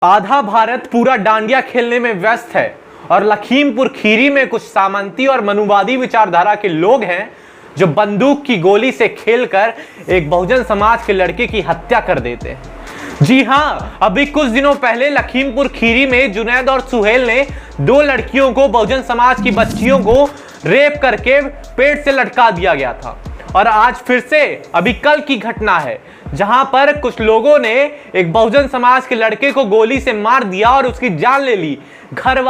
आधा भारत पूरा डांडिया खेलने में व्यस्त है और लखीमपुर खीरी में कुछ सामंती और मनुवादी विचारधारा के लोग हैं जो बंदूक की गोली से खेलकर एक बहुजन समाज के लड़के की हत्या कर देते हैं। जी हां, अभी कुछ दिनों पहले लखीमपुर खीरी में जुनैद और सुहेल ने दो लड़कियों को, बहुजन समाज की बच्चियों को रेप करके पेट से लटका दिया गया था। और आज फिर से अभी कल की घटना है जहां पर कुछ लोगों ने एक बहुजन समाज के लड़के को गोली से मार दिया और उसकी जान ले ली। घर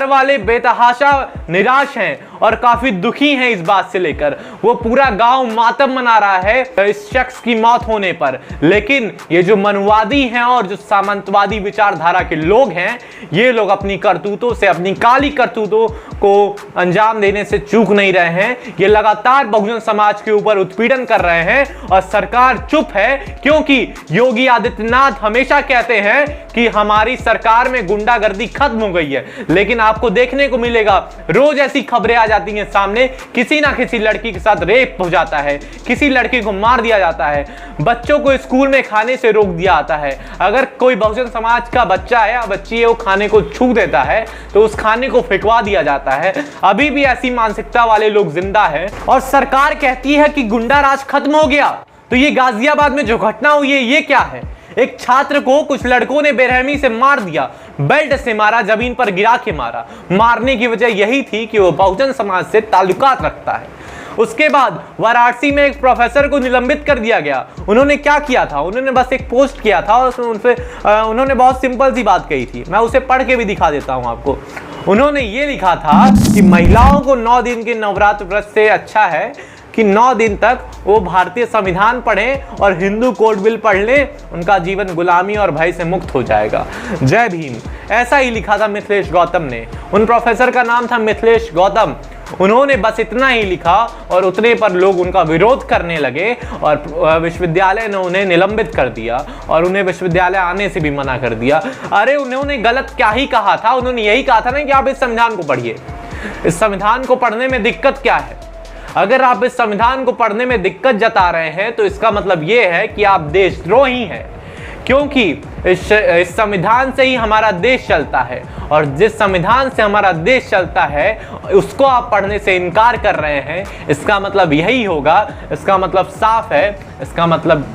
वाले बेतहाशा निराश हैं और काफी दुखी हैं इस बात से लेकर। वो पूरा गांव मातम मना रहा है इस शख्स की मौत होने पर। लेकिन ये जो मनुवादी हैं और जो सामंतवादी विचारधारा के लोग हैं, ये लोग अपनी करतूतों से, अपनी काली करतूतों को अंजाम देने से चूक नहीं रहे हैं। ये लगातार बहुजन समाज के ऊपर उत्पीड़न कर रहे हैं और सरकार चुप है, क्योंकि योगी आदित्यनाथ हमेशा कहते हैं कि हमारी सरकार में गुंडागर्दी खत्म हो गई है। लेकिन आपको देखने को मिलेगा रोज ऐसी खबरें आ जाती हैं सामने, किसी ना किसी लड़की के साथ रेप हो जाता है, किसी लड़की को मार दिया जाता है, बच्चों को स्कूल में खाने से रोक दिया जाता है। अगर कोई बहुजन समाज का बच्चा है या बच्ची है, वो खाने को छू देता है तो उस खाने को फेंकवा दिया जाता है। अभी भी ऐसी मानसिकता वाले लोग जिंदा हैं और सरकार कहती है कि गुंडा राज खत्म हो गया। तो ये गाजियाबाद में जो घटना हुई है, ये क्या है? एक छात्र को कुछ लड़कों ने बेरहमी से मार दिया, बेल्ट से मारा, जमीन पर गिरा के मारा। मारने की वजह यही थी कि वो बहुजन समाज से ताल्लुकात रखता है। उसके बाद वाराणसी में एक प्रोफेसर को निलंबित कर दिया गया। उन्होंने क्या किया था? उन्होंने बस एक पोस्ट किया था और उन्होंने बहुत सिंपल सी बात कही थी। मैं उसे पढ़ के भी दिखा देता हूं आपको। उन्होंने ये लिखा था कि महिलाओं को 9 दिन के नवरात्र व्रत से अच्छा है कि 9 दिन तक वो भारतीय संविधान पढ़ें और हिंदू कोड बिल पढ़ लें, उनका जीवन गुलामी और भय से मुक्त हो जाएगा। जय भीम। ऐसा ही लिखा था मिथिलेश गौतम ने। उन प्रोफेसर का नाम था मिथिलेश गौतम। उन्होंने बस इतना ही लिखा और उतने पर लोग उनका विरोध करने लगे और विश्वविद्यालय ने उन्हें निलंबित कर दिया और उन्हें विश्वविद्यालय आने से भी मना कर दिया। अरे उन्होंने गलत क्या ही कहा था? उन्होंने यही कहा था ना कि आप इस संविधान को पढ़िए। इस संविधान को पढ़ने में दिक्कत क्या है? अगर आप इस संविधान को पढ़ने में दिक्कत जता रहे हैं तो इसका मतलब यह है कि आप देशद्रोही हैं, क्योंकि इस संविधान से ही हमारा देश चलता है और जिस संविधान से हमारा देश चलता है उसको आप पढ़ने से इनकार कर रहे हैं। इसका मतलब यही होगा, इसका मतलब साफ है, इसका मतलब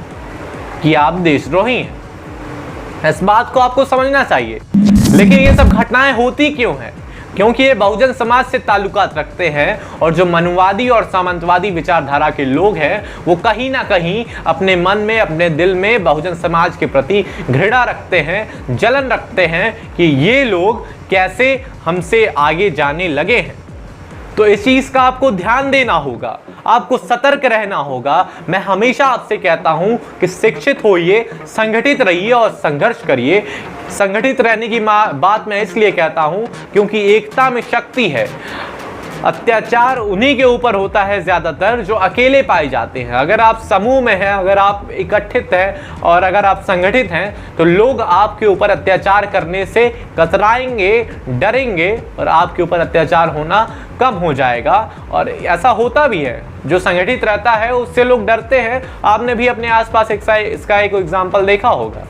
कि आप देशद्रोही हैं। इस बात को आपको समझना चाहिए। लेकिन ये सब घटनाएं होती क्यों हैं? क्योंकि ये बहुजन समाज से ताल्लुकात रखते हैं और जो मनुवादी और सामंतवादी विचारधारा के लोग हैं वो कहीं ना कहीं अपने मन में, अपने दिल में बहुजन समाज के प्रति घृणा रखते हैं, जलन रखते हैं कि ये लोग कैसे हमसे आगे जाने लगे हैं। तो इस चीज का आपको ध्यान देना होगा, आपको सतर्क रहना होगा। मैं हमेशा आपसे कहता हूं कि शिक्षित होइए, संगठित रहिए और संघर्ष करिए। संगठित रहने की बात मैं इसलिए कहता हूं क्योंकि एकता में शक्ति है। अत्याचार उन्हीं के ऊपर होता है ज्यादातर जो अकेले पाए जाते हैं। अगर आप समूह में हैं, अगर आप इकट्ठित हैं और अगर आप संगठित हैं तो लोग आपके ऊपर अत्याचार करने से कतराएंगे, डरेंगे और आपके ऊपर अत्याचार होना कम हो जाएगा। और ऐसा होता भी है, जो संगठित रहता है उससे लोग डरते हैं। आपने भी अपने आसपास इसका एक एग्जाम्पल देखा होगा।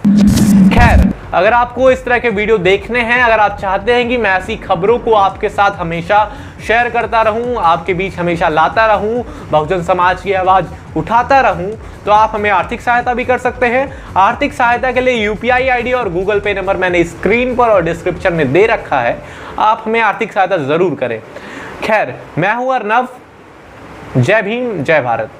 खैर, अगर आपको इस तरह के वीडियो देखने हैं, अगर आप चाहते हैं कि मैं ऐसी खबरों को आपके साथ हमेशा शेयर करता रहूं, आपके बीच हमेशा लाता रहूं, बहुजन समाज की आवाज़ उठाता रहूं, तो आप हमें आर्थिक सहायता भी कर सकते हैं। आर्थिक सहायता के लिए UPI ID और गूगल पे नंबर मैंने स्क्रीन पर और डिस्क्रिप्शन में दे रखा है। आप हमें आर्थिक सहायता ज़रूर करें। खैर, मैं हूं अर्नव। जय भीम, जय भारत।